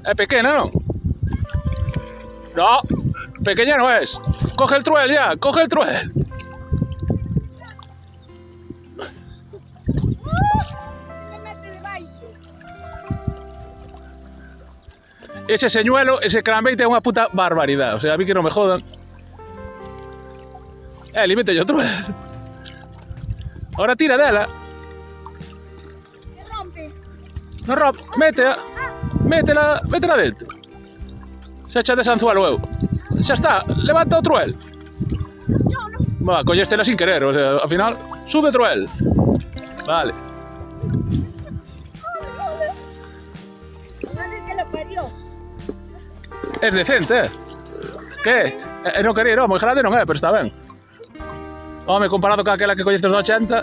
É pequena, non? No, pequeña no es. Coge el truel ya, coge el truel. Ese señuelo, ese cranbait é unha puta barbaridade. O sea, a mí que non me jodan. Eli, mete yo truel. Ahora tira dela. Non rompe. Métela dentro. Se echa de sanzuelo eu. Xa está, levanta o truel. Va, collestela sin querer, o sea, ao final, sube o truel. Vale. Es decente, Que? Non quería, non, moi grande non é, pero está ben. Home, comparado ca aquela que collestes do 80...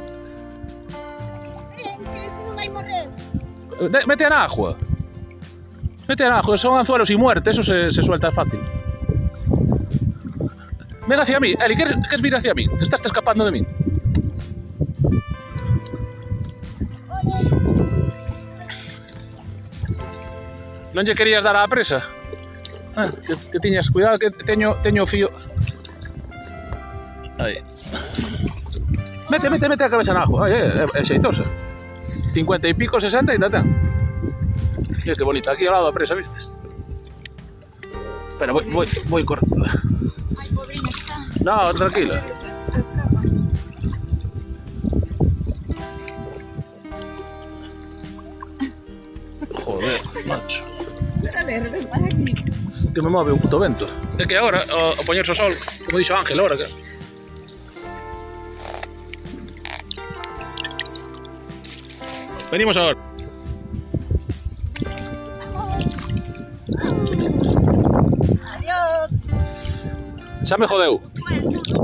Se non vai morrer. Mete na agua. Mete na agua, son anzuelos y muerte, eso se suelta fácil. Ven hacia mí, Eli, ¿quieres vir hacia mí? Estás escapando de mí. Non lle querías dar á presa? Ah, que tiñas, cuidado que teño o fío. Aí. Mete a cabeza na agua. É xeitosa. 50 e pico, 60 e ainda ten. Mira que bonita, aquí ao lado da presa, vistes? Espera, voy cortando. Ai, pobrina, está. No, tranquila. Joder, macho. A ver, ven para aquí. Que me move o puto vento. É que agora, ao poñerse o sol, como dixo Ángel, agora que... Venimos agora. Adiós. Xa me jodeu. Bueno.